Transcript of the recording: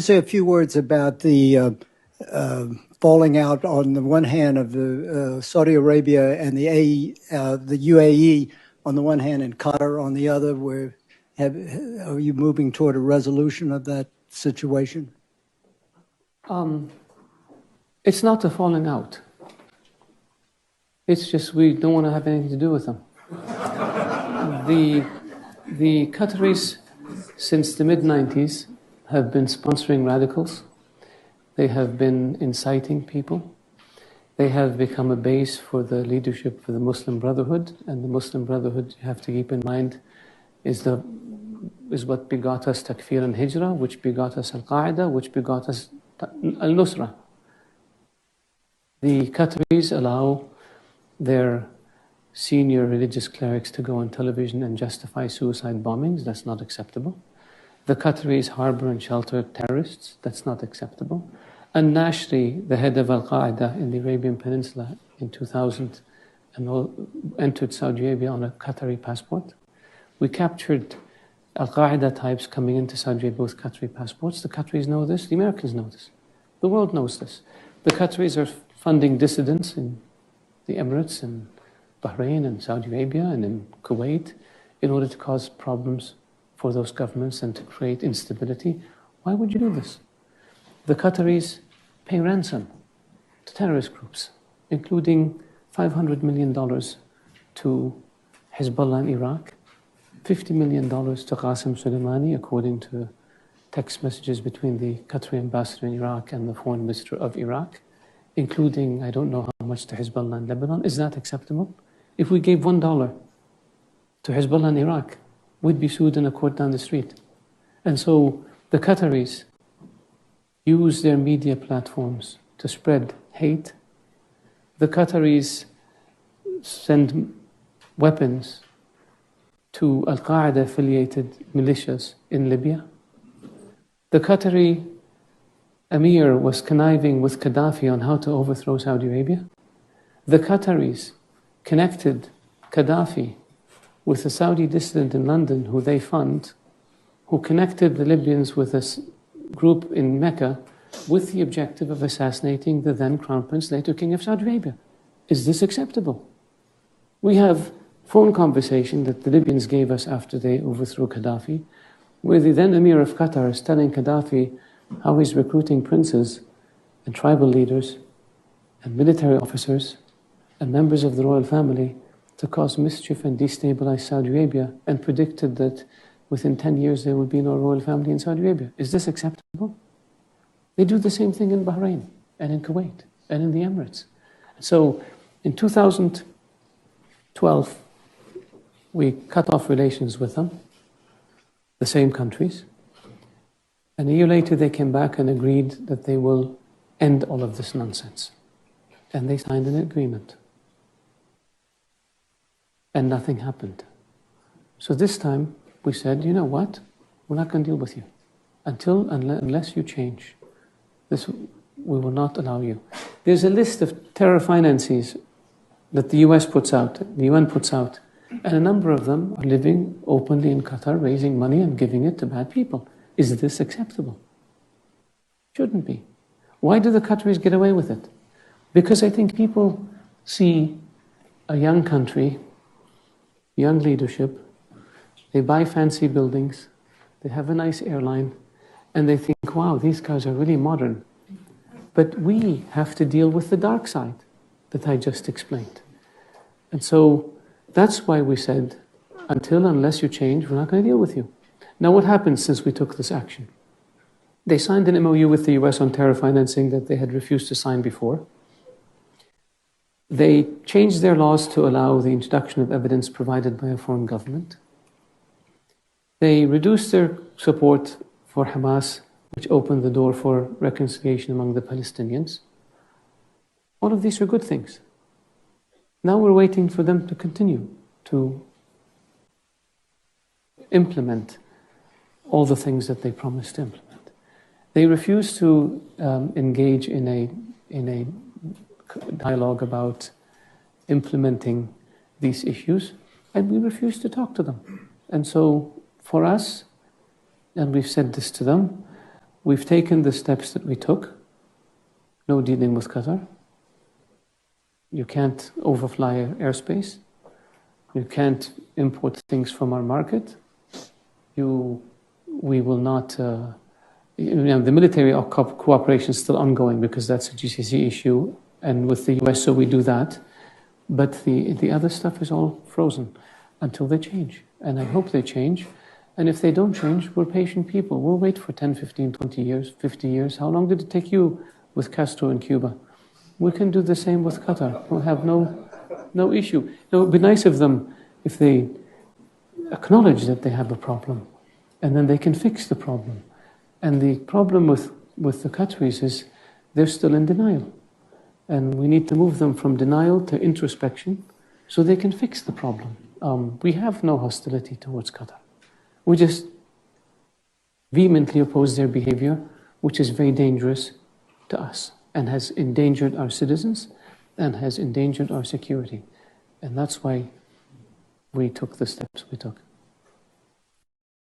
say a few words about the falling out on the one hand of the Saudi Arabia and the UAE on the one hand and Qatar on the other? Are you moving toward a resolution of that situation? It's not a falling out. It's just we don't want to have anything to do with them. The Qataris, since the mid-90s, have been sponsoring radicals. They have been inciting people. They have become a base for the leadership for the Muslim Brotherhood, and the Muslim Brotherhood, you have to keep in mind, is what begot us Takfir and Hijrah, which begot us Al-Qaeda, which begot us Al-Nusra. The Qataris allow their senior religious clerics to go on television and justify suicide bombings. That's not acceptable. The Qataris harbor and shelter terrorists. That's not acceptable. And Nashri, the head of Al-Qaeda in the Arabian Peninsula in 2000, entered Saudi Arabia on a Qatari passport. We captured Al-Qaeda types coming into Saudi Arabia with Qatari passports. The Qataris know this. The Americans know this. The world knows this. The Qataris are funding dissidents in the Emirates and Bahrain and Saudi Arabia and in Kuwait in order to cause problems for those governments and to create instability. Why would you do this? The Qataris pay ransom to terrorist groups, including $500 million to Hezbollah in Iraq, $50 million to Qasem Soleimani, according to text messages between the Qatari ambassador in Iraq and the foreign minister of Iraq, including, I don't know how much to Hezbollah in Lebanon. Is that acceptable? If we gave $1 to Hezbollah in Iraq, we'd be sued in a court down the street. And so the Qataris use their media platforms to spread hate. The Qataris send weapons to Al-Qaeda affiliated militias in Libya. The Qatari Emir was conniving with Gaddafi on how to overthrow Saudi Arabia. The Qataris connected Gaddafi with a Saudi dissident in London who they fund, who connected the Libyans with a group in Mecca with the objective of assassinating the then Crown Prince, later King of Saudi Arabia. Is this acceptable? We have phone conversation that the Libyans gave us after they overthrew Gaddafi, where the then Emir of Qatar is telling Gaddafi how he's recruiting princes and tribal leaders and military officers and members of the royal family to cause mischief and destabilize Saudi Arabia, and predicted that within 10 years there would be no royal family in Saudi Arabia. Is this acceptable? They do the same thing in Bahrain and in Kuwait and in the Emirates. So in 2012, we cut off relations with them, the same countries. And a year later, they came back and agreed that they will end all of this nonsense. And they signed an agreement. And nothing happened. So this time, we said, you know what? We're not going to deal with you. Unless you change. This, we will not allow you. There's a list of terror finances that the US puts out, the UN puts out. And a number of them are living openly in Qatar, raising money and giving it to bad people. Is this acceptable? Shouldn't be. Why do the Qataris get away with it? Because I think people see a young country, young leadership, they buy fancy buildings, they have a nice airline, and they think, wow, these guys are really modern. But we have to deal with the dark side that I just explained. And so that's why we said, unless you change, we're not going to deal with you. Now, what happened since we took this action? They signed an MOU with the US on terror financing that they had refused to sign before. They changed their laws to allow the introduction of evidence provided by a foreign government. They reduced their support for Hamas, which opened the door for reconciliation among the Palestinians. All of these are good things. Now we're waiting for them to continue to implement all the things that they promised to implement. They refuse to engage in a dialogue about implementing these issues, and we refuse to talk to them. And so for us, and we've said this to them, We've taken the steps that we took. No dealing with Qatar. You can't overfly airspace. You can't import things from our market. We will not. The military cooperation is still ongoing because that's a GCC issue, and with the US, so we do that. But the other stuff is all frozen until they change. And I hope they change. And if they don't change, we're patient people. We'll wait for 10, 15, 20 years, 50 years. How long did it take you with Castro in Cuba? We can do the same with Qatar. We'll have no issue. It would be nice of them if they acknowledge that they have a problem, and then they can fix the problem. And the problem with the Qataris is they're still in denial. And we need to move them from denial to introspection so they can fix the problem. We have no hostility towards Qatar. We just vehemently oppose their behavior, which is very dangerous to us and has endangered our citizens and has endangered our security. And that's why we took the steps we took.